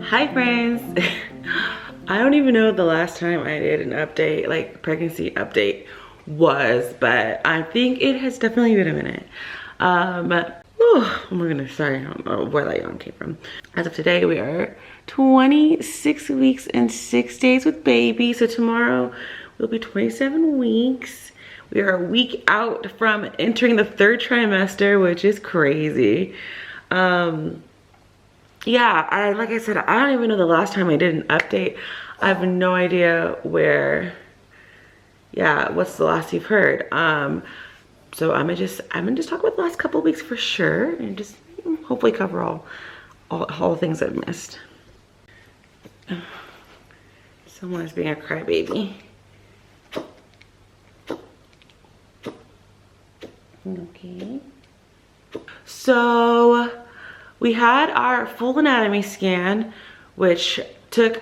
Hi friends. I don't even know the last time I did an update, like pregnancy update was, but I think it has definitely been a minute. Oh my goodness, sorry, I don't know where that yawn came from. As of today, we are 26 weeks and 6 days with baby. So tomorrow will be 27 weeks. We are a week out from entering the third trimester, which is crazy. Yeah, like I said, I don't even know the last time I did an update. I have no idea where, yeah, what's the last you've heard. So I'm gonna just talk about the last couple of weeks for sure, and just hopefully cover all the things I've missed. Someone is being a crybaby. Okay. So we had our full anatomy scan, which took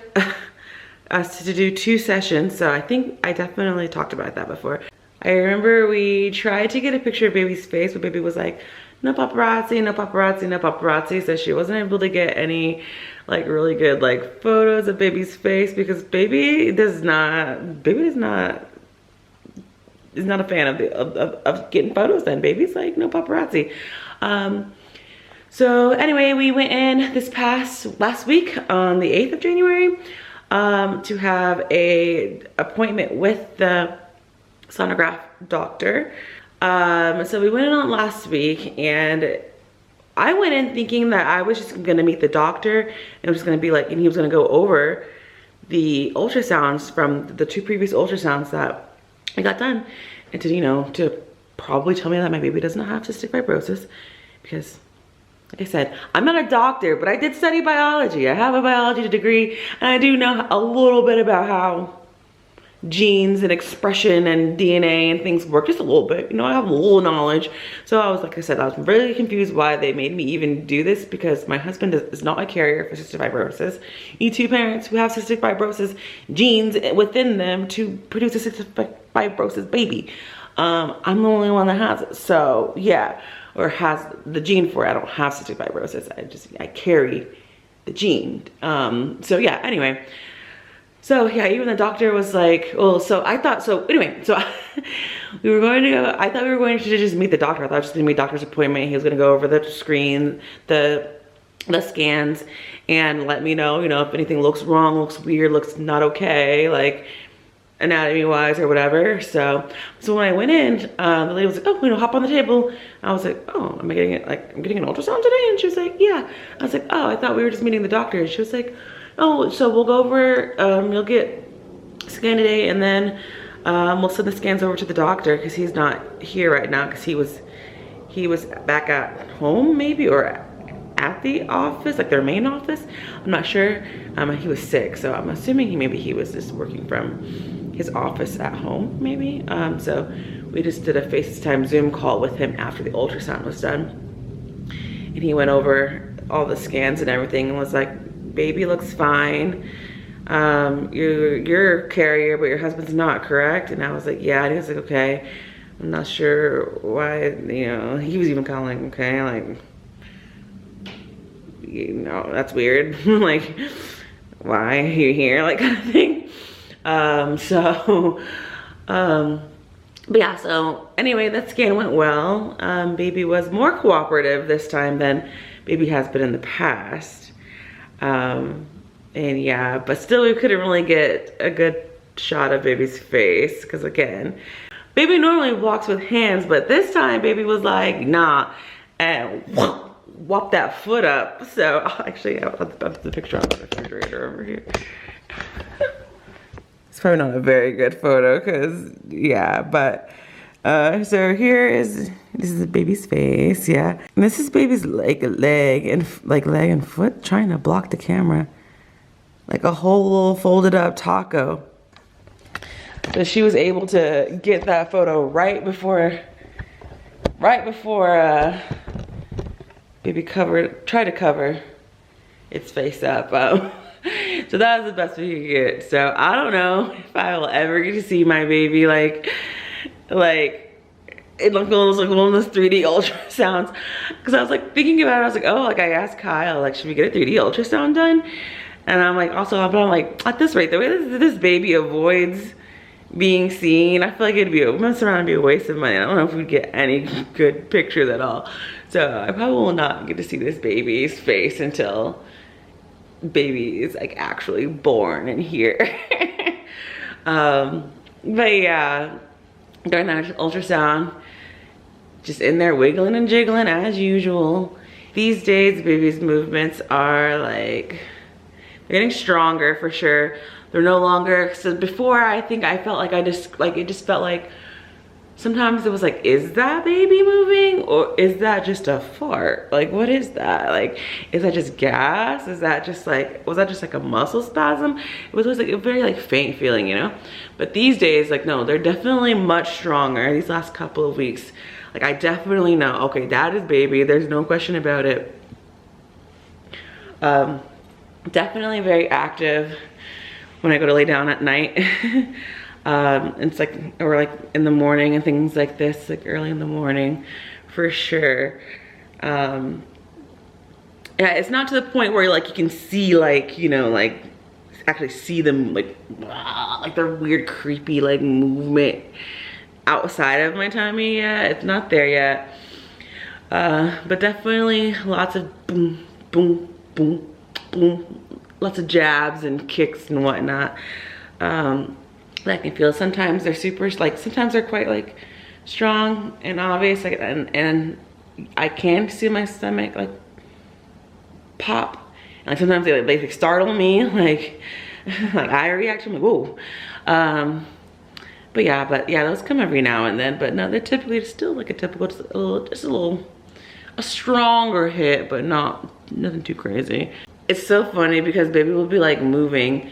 us to do 2 sessions. So I think I definitely talked about that before. I remember we tried to get a picture of baby's face, but baby was like, no paparazzi, no paparazzi, no paparazzi. So she wasn't able to get any like really good like photos of baby's face because baby is not a fan of getting photos then. Baby's like, no paparazzi. So anyway, we went in last week on the 8th of January to have a appointment with the sonograph doctor. So we went in on last week, and I went in thinking that I was just gonna meet the doctor and it was gonna be like, and he was gonna go over the ultrasounds from the 2 previous ultrasounds that I got done, and to, you know, to probably tell me that my baby does not have cystic fibrosis, because like I said, I'm not a doctor, but I did study biology. I have a biology degree, and I do know a little bit about how genes and expression and DNA and things work, just a little bit. You know, I have a little knowledge. So I was, like I said, I was really confused why they made me even do this, because my husband is not a carrier for cystic fibrosis. You need 2 parents who have cystic fibrosis genes within them to produce a cystic fibrosis baby. I'm the only one that has it. So yeah, or has the gene for it. I don't have cystic fibrosis. I carry the gene. So yeah, anyway. So yeah, even the doctor was like, well, so I thought, so anyway, so we were going to go, I thought we were going to just meet the doctor. I thought I was just gonna meet doctor's appointment. He was gonna go over the screen, the scans, and let me know, you know, if anything looks wrong, looks weird, looks not okay, like anatomy wise or whatever. So when I went in, the lady was like, oh, you know, hop on the table. I was like, oh, I'm getting an ultrasound today? And she was like, yeah. I was like, oh, I thought we were just meeting the doctor. And she was like, oh, so we'll go over, you'll get scanned today, and then we'll send the scans over to the doctor, because he's not here right now, because he was back at home maybe, or at the office, like their main office. I'm not sure. He was sick, so I'm assuming he was just working from his office at home maybe. So we just did a FaceTime Zoom call with him after the ultrasound was done, and he went over all the scans and everything and was like, baby looks fine. You're a carrier, but your husband's not, correct? And I was like, yeah. And he was like, okay. I'm not sure why, you know, he was even kind of like, okay, like, you know, that's weird. Like, why are you here? Like, kind of thing. But yeah, so anyway, that scan went well. Baby was more cooperative this time than baby has been in the past. And yeah, but still we couldn't really get a good shot of baby's face, because again, baby normally walks with hands, but this time baby was like, nah, and whoop that foot up. So actually, I have the picture on the refrigerator over here. It's probably not a very good photo, because yeah, but so this is the baby's face, yeah. And this is baby's leg and foot, trying to block the camera. Like a whole little folded up taco. But she was able to get that photo right before baby tried to cover its face up. So that was the best we could get. So I don't know if I will ever get to see my baby like it looked almost like one of those 3D ultrasounds, because I was like thinking about it. I was like, oh, like I asked Kyle, like, should we get a 3D ultrasound done? And I'm like, also, but I'm like, at this rate, the way this baby avoids being seen, I feel like it'd mess around and be a waste of money. I don't know if we'd get any good pictures at all. So I probably will not get to see this baby's face until baby is like actually born and here. But yeah, during that ultrasound, just in there wiggling and jiggling as usual. These days, baby's movements are like, they're getting stronger for sure. They're no longer, so before I think I felt like it just felt like, sometimes it was like, is that baby moving? Or is that just a fart? Like, what is that? Like, is that just gas? Is that just like, was that just like a muscle spasm? It was always like a very like faint feeling, you know? But these days, like, no, they're definitely much stronger. These last couple of weeks, like, I definitely know, okay, that is baby. There's no question about it. Definitely very active when I go to lay down at night. It's like, or like in the morning and things like this, like early in the morning, for sure. Yeah, it's not to the point where like you can see like, you know, like actually see them like their weird creepy like movement outside of my tummy yet. It's not there yet. But definitely lots of boom, boom, boom, boom, lots of jabs and kicks and whatnot. I can feel sometimes they're super, like sometimes they're quite like strong and obvious, like, and I can see my stomach like pop. And like sometimes they like startle me, like I react, I'm like, whoa. But yeah, those come every now and then. But no, they're typically still like a typical, just a stronger hit, but nothing too crazy. It's so funny because baby will be like moving,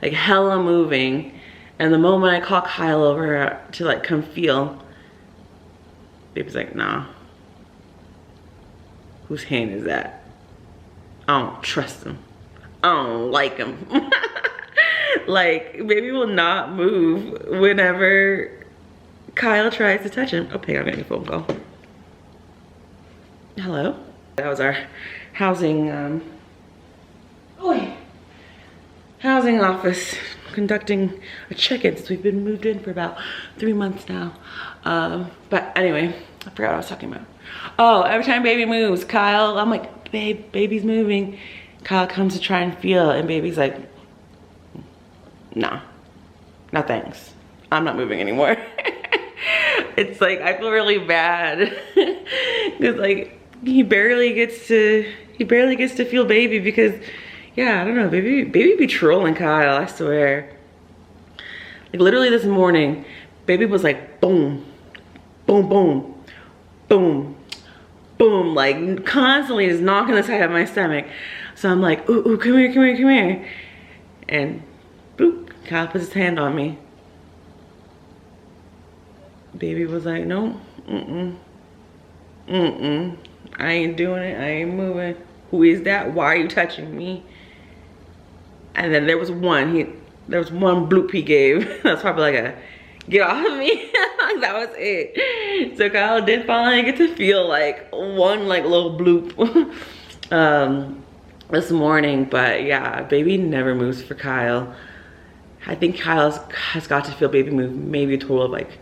like hella moving. And the moment I call Kyle over to like come feel, baby's like, nah. Whose hand is that? I don't trust him. I don't like him. Like, baby will not move whenever Kyle tries to touch him. Okay, I'm getting a phone call. Hello? That was our housing, housing office conducting a check-in since we've been moved in for about 3 months now. But anyway, I forgot what I was talking about. Oh, every time baby moves, Kyle, I'm like, babe, baby's moving. Kyle comes to try and feel, and baby's like, nah, no thanks. I'm not moving anymore. It's like, I feel really bad. Cause like, he barely gets to feel baby because, yeah, I don't know, baby be trolling Kyle, I swear. Like literally this morning, baby was like boom, boom, boom, boom, boom, like constantly just knocking the side of my stomach. So I'm like, ooh, come here, come here, come here. And boop, Kyle puts his hand on me. Baby was like, no, I ain't doing it, I ain't moving. Who is that? Why are you touching me? And then there was one bloop he gave. That's probably like a, get off of me. That was it. So Kyle did finally get to feel like one like little bloop this morning. But yeah, baby never moves for Kyle. I think Kyle has got to feel baby move maybe a total of like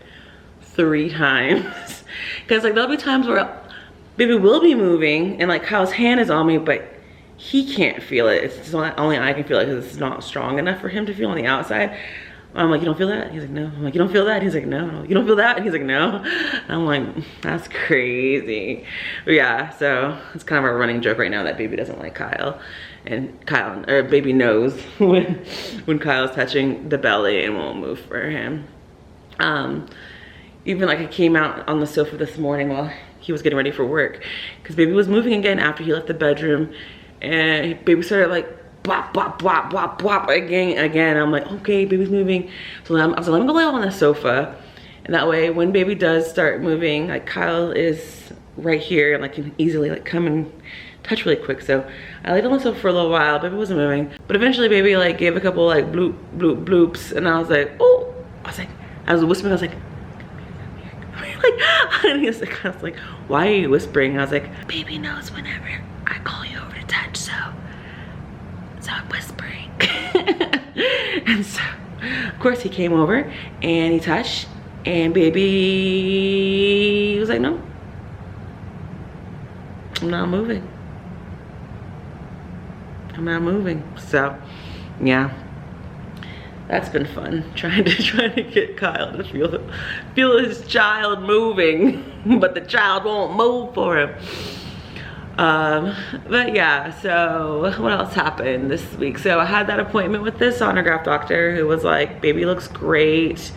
3 times. Cause like there'll be times where baby will be moving and like Kyle's hand is on me, but he can't feel it. It's just only I can feel it because it's not strong enough for him to feel on the outside. I'm like, you don't feel that? He's like, no. I'm like, you don't feel that? He's like, no. You don't feel that? And he's like, no. And I'm like, that's crazy. But yeah, so it's kind of a running joke right now that baby doesn't like Kyle. And baby knows when Kyle's touching the belly and won't move for him. Even like I came out on the sofa this morning while he was getting ready for work because baby was moving again after he left the bedroom. And baby started like bop, bop, bop, bop, bop again. I'm like, okay, baby's moving. So I was like, let me go lay on the sofa. And that way, when baby does start moving, like Kyle is right here and like can easily like come and touch really quick. So I laid on the sofa for a little while. Baby wasn't moving. But eventually baby like gave a couple like bloop, bloop, bloops. And I was like, oh, I was whispering, I was like, and he was like, I was like, why are you whispering? I was like, baby knows whenever I call you over to touch, so stop whispering. And so, of course, he came over and he touched, and baby was like, no, I'm not moving. I'm not moving. So, yeah. That's been fun, trying to get Kyle to feel his child moving, but the child won't move for him. But yeah, so what else happened this week? So I had that appointment with the sonograph doctor who was like, baby looks great,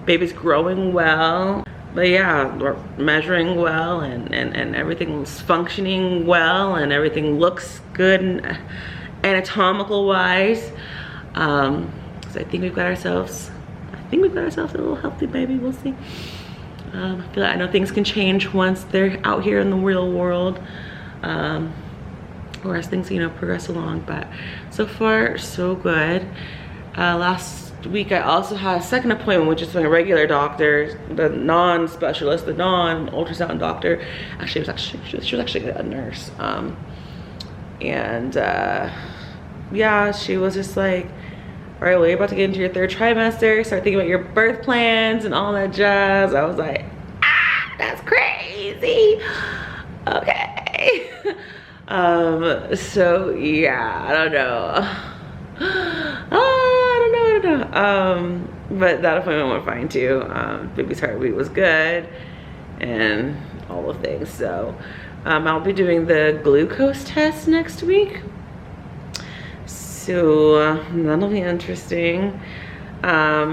baby's growing well. But yeah, we're measuring well, and everything's functioning well, and everything looks good and anatomical wise. So I think we've got ourselves a little healthy baby. We'll see. I feel like I know things can change once they're out here in the real world, or as things, you know, progress along. But so far, so good. Last week, I also had a second appointment with just my regular doctor, the non-specialist, the non-ultrasound doctor. Actually, she was actually a nurse. Yeah, she was just like, all right, well, you're about to get into your 3rd trimester. Start thinking about your birth plans and all that jazz. I was like, ah, that's crazy. Okay. So yeah, I don't know. I don't know. But that appointment went fine too. Baby's heartbeat was good and all the things. So I'll be doing the glucose test next week. So that'll be interesting. Kyle's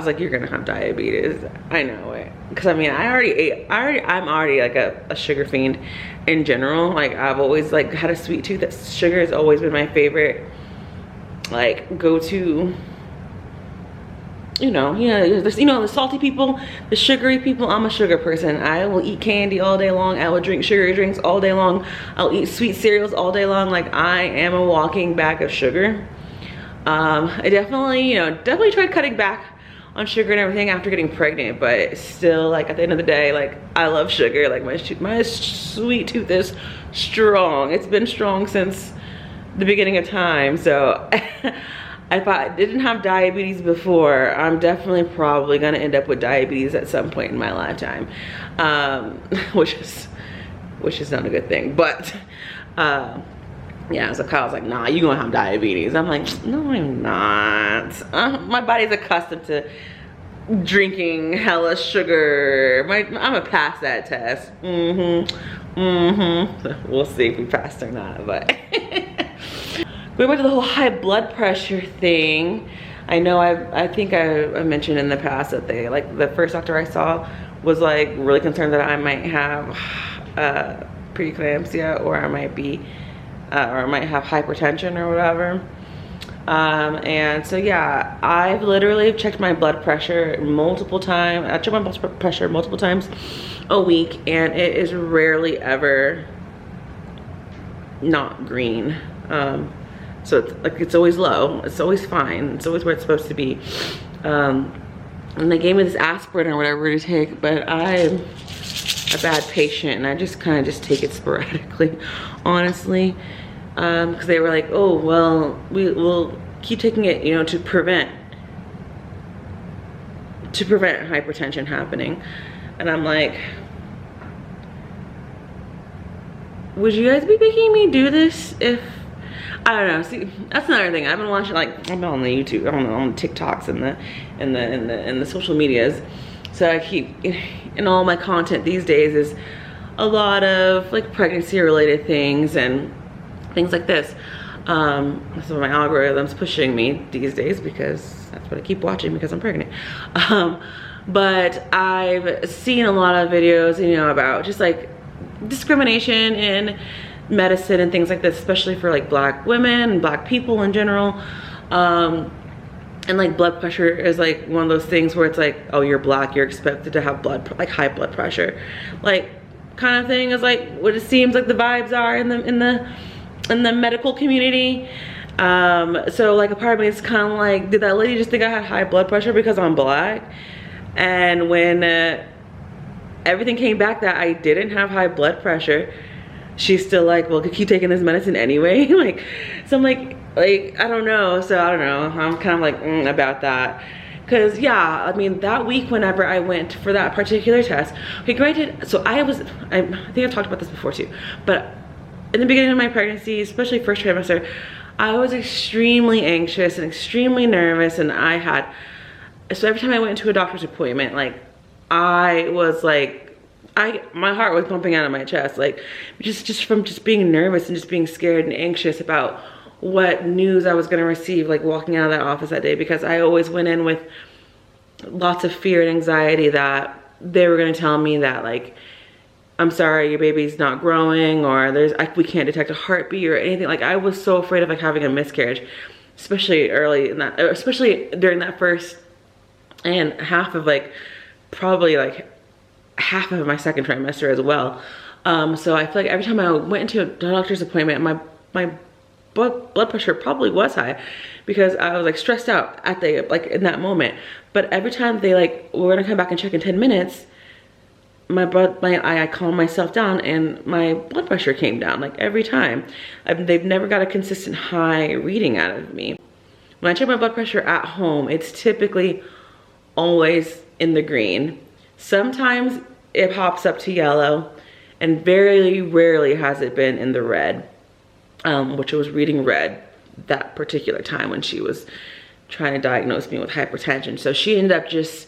like, you're gonna have diabetes. I know it, because I mean, I'm already like a sugar fiend in general. Like, I've always like had a sweet tooth. That sugar has always been my favorite, like, go-to. You know, there's, you know, the salty people, the sugary people. I'm a sugar person. I will eat candy all day long. I will drink sugary drinks all day long. I'll eat sweet cereals all day long. Like, I am a walking bag of sugar. I definitely tried cutting back on sugar and everything after getting pregnant, but still, like, at the end of the day, like, I love sugar. Like, my sweet tooth is strong. It's been strong since the beginning of time. So if I didn't have diabetes before, I'm definitely probably gonna end up with diabetes at some point in my lifetime, which is not a good thing. But yeah, so Kyle's like, nah, you gonna have diabetes. I'm like, no, I'm not. My body's accustomed to drinking hella sugar. I'm gonna pass that test. So we'll see if we passed or not, but. Going back to the whole high blood pressure thing, I know I think I mentioned in the past that the first doctor I saw was like really concerned that I might have preeclampsia, or I might have hypertension or whatever. And so yeah, I've literally checked my blood pressure multiple times. I check my blood pressure multiple times a week, and it is rarely ever not green. So it's always low. It's always fine. It's always where it's supposed to be. And they gave me this aspirin or whatever to take, but I'm a bad patient, and I just kind of just take it sporadically, honestly. Because they were like, oh, well, we'll keep taking it, you know, to prevent hypertension happening. And I'm like, would you guys be making me do this if, I don't know. See, that's another thing. I've been watching, like, I've been on the YouTube, on the TikToks and the social medias. So I keep, in all my content these days is a lot of like pregnancy related things and things like this. So my algorithm's pushing me these days because that's what I keep watching because I'm pregnant. But I've seen a lot of videos, you know, about just like discrimination in medicine and things like this, especially for like Black women and Black people in general. And like blood pressure is like one of those things where it's like, oh, you're Black, you're expected to have high blood pressure, like kind of thing is like what it seems like the vibes are in the medical community. So like a part of me is kind of like, did that lady just think I had high blood pressure because I'm Black? And when everything came back that I didn't have high blood pressure, she's still like, well, keep taking this medicine anyway. Like, so I'm like, I don't know. So I don't know. I'm kind of like about that. Cause yeah, I mean, that week whenever I went for that particular test, okay, granted, so I think I've talked about this before too, but in the beginning of my pregnancy, especially first trimester, I was extremely anxious and extremely nervous, and so every time I went into a doctor's appointment, like, I was like, my heart was pumping out of my chest, like, just from being nervous and just being scared and anxious about what news I was gonna receive, like walking out of that office that day, because I always went in with lots of fear and anxiety that they were gonna tell me that, like, I'm sorry, your baby's not growing, or we can't detect a heartbeat or anything. Like, I was so afraid of like having a miscarriage, especially especially during that first and half of like, probably like half of my second trimester as well. So I feel like every time I went into a doctor's appointment, my blood pressure probably was high because I was like stressed out in that moment. But every time they like, we're gonna come back and check in 10 minutes, I calmed myself down and my blood pressure came down, like every time. They've never got a consistent high reading out of me. When I check my blood pressure at home, it's typically always in the green. Sometimes it pops up to yellow, and very rarely has it been in the red, which I was reading red that particular time when she was trying to diagnose me with hypertension. So she ended up just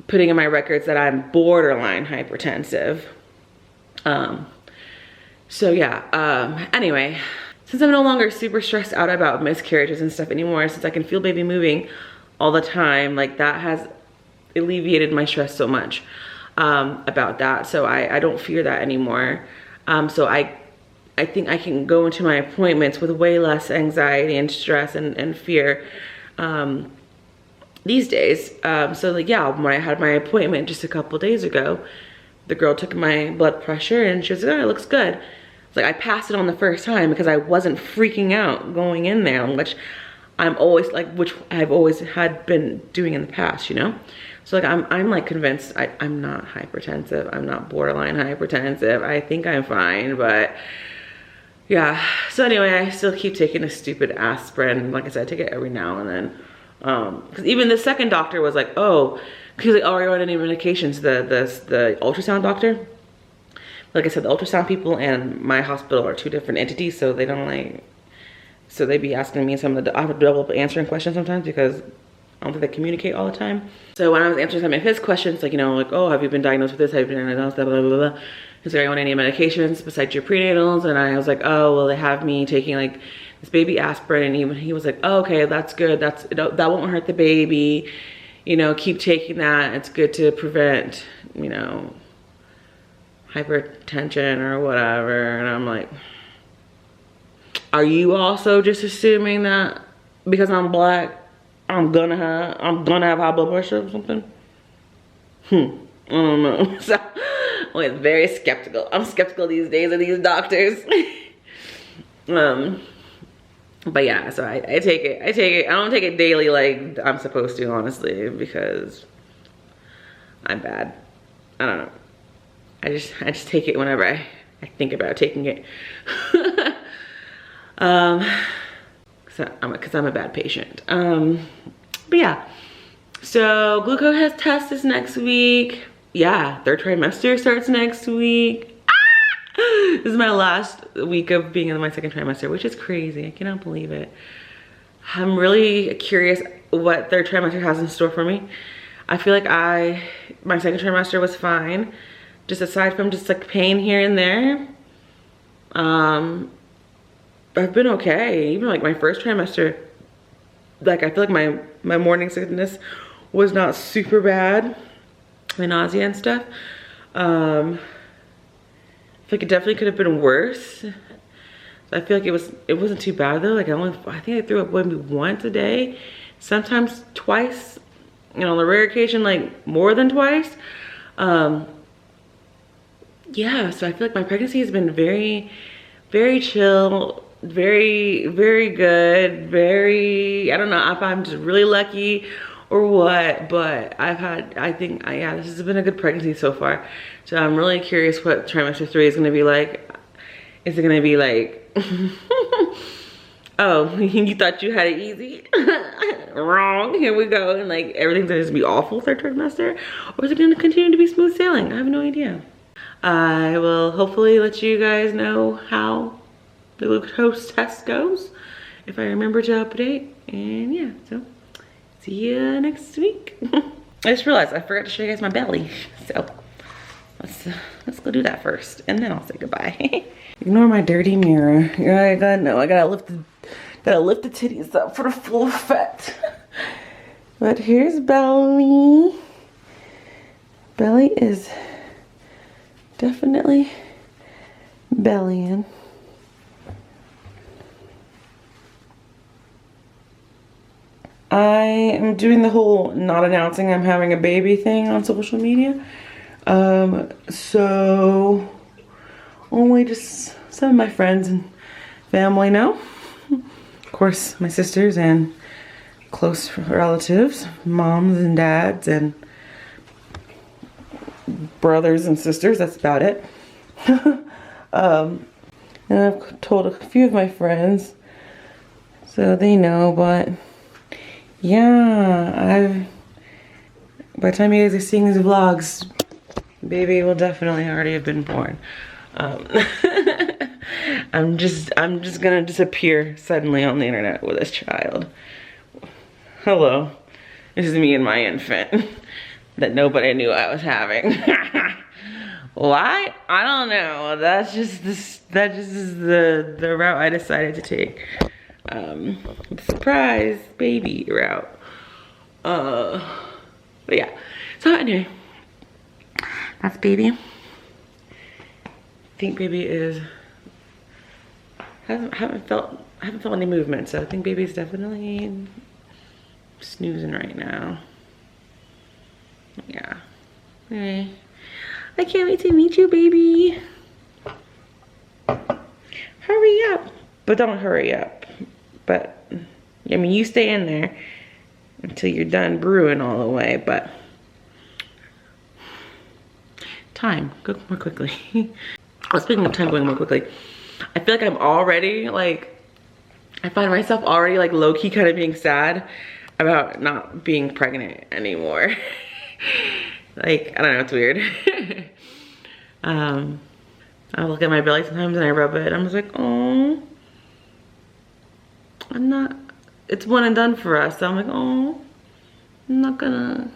putting in my records that I'm borderline hypertensive. So yeah, anyway, since I'm no longer super stressed out about miscarriages and stuff anymore, since I can feel baby moving all the time, like that has alleviated my stress so much about that. So I don't fear that anymore. So I think I can go into my appointments with way less anxiety and stress and fear these days. So like, yeah, when I had my appointment just a couple days ago, the girl took my blood pressure and she was like, oh, it looks good. It's like, I passed it on the first time because I wasn't freaking out going in there, which I've always had been doing in the past, you know? So like, I'm like convinced I'm not hypertensive. I'm not borderline hypertensive. I think I'm fine, but yeah. So anyway, I still keep taking a stupid aspirin. Like I said, I take it every now and then. Because even the second doctor was like, oh, because like, oh, are you on any medications? The ultrasound doctor. Like I said, the ultrasound people and my hospital are two different entities, so they don't like, so they be asking me some of the, I have to double up answering questions sometimes because I don't think they communicate all the time. So when I was answering some of his questions, like, you know, like, oh, have you been diagnosed with this? Have you been diagnosed with that? Blah, blah, blah. He's like, are you on any medications besides your prenatals? And I was like, oh, well, they have me taking like this baby aspirin. And he was like, oh, okay, that's good. That won't hurt the baby. You know, keep taking that. It's good to prevent, you know, hypertension or whatever. And I'm like, are you also just assuming that because I'm black, I'm gonna have high blood pressure or something? I don't know. So I'm very skeptical. I'm skeptical these days of these doctors. But yeah, so I take it. I don't take it daily like I'm supposed to, honestly, because I'm bad. I don't know. I just take it whenever I think about taking it. Because I'm a bad patient. But yeah, so glucose test is next week. Yeah, third trimester starts next week. This is my last week of being in my second trimester, which is crazy. I cannot believe it. I'm really curious what third trimester has in store for me. I feel like my second trimester was fine. Just aside from just like pain here and there. I've been okay. Even like my first trimester, like I feel like my morning sickness was not super bad. My nausea and stuff. I feel like it definitely could have been worse. I feel like it wasn't too bad though. Like I think I threw up maybe once a day, sometimes twice. You know, on the rare occasion, like more than twice. Yeah, so I feel like my pregnancy has been very, very chill, very, very good, very, I don't know if I'm just really lucky or what, but I think, yeah, this has been a good pregnancy so far. So I'm really curious what trimester 3 is gonna be like. Is it gonna be like, oh, you thought you had it easy? Wrong, here we go. And like everything's gonna just be awful third trimester? Or is it gonna continue to be smooth sailing? I have no idea. I will hopefully let you guys know how the glucose test goes if I remember to update. And yeah, so see you next week. I just realized I forgot to show you guys my belly. So let's go do that first and then I'll say goodbye. Ignore my dirty mirror. I gotta lift the titties up for the full effect. But here's belly. Belly is definitely bellying. I am doing the whole not announcing I'm having a baby thing on social media. So only just some of my friends and family know. Of course, my sisters and close relatives, moms and dads and brothers and sisters, that's about it. And I've told a few of my friends, so they know, but yeah, by the time you guys are seeing these vlogs, baby will definitely already have been born. I'm just gonna disappear suddenly on the internet with this child. Hello, this is me and my infant that nobody knew I was having. Why? I don't know. That just is the route I decided to take. The surprise baby route. But yeah. So anyway, that's baby. I think baby is haven't felt any movement, so I think baby's definitely snoozing right now. Yeah. Anyway, I can't wait to meet you, baby. Hurry up. But don't hurry up. But, I mean, you stay in there until you're done brewing all the way, but time, go more quickly. Oh, speaking of time going more quickly, I feel like I'm already, like, I find myself already, like, low-key kind of being sad about not being pregnant anymore. Like, I don't know, it's weird. I look at my belly sometimes and I rub it. I'm just like, oh, it's one and done for us. So I'm like, oh, I'm not gonna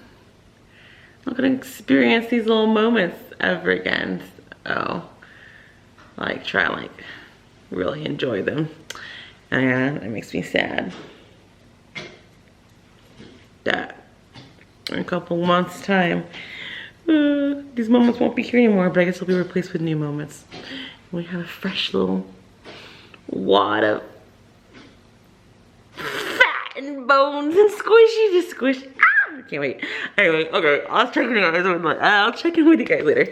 experience these little moments ever again. So, like, try and like really enjoy them. And yeah, it makes me sad that in a couple months time, these moments won't be here anymore, but I guess they'll be replaced with new moments. We have a fresh little wad of fat and bones and squishy, just squish. Ah, I can't wait. Anyway, okay, I'll check in with you guys later.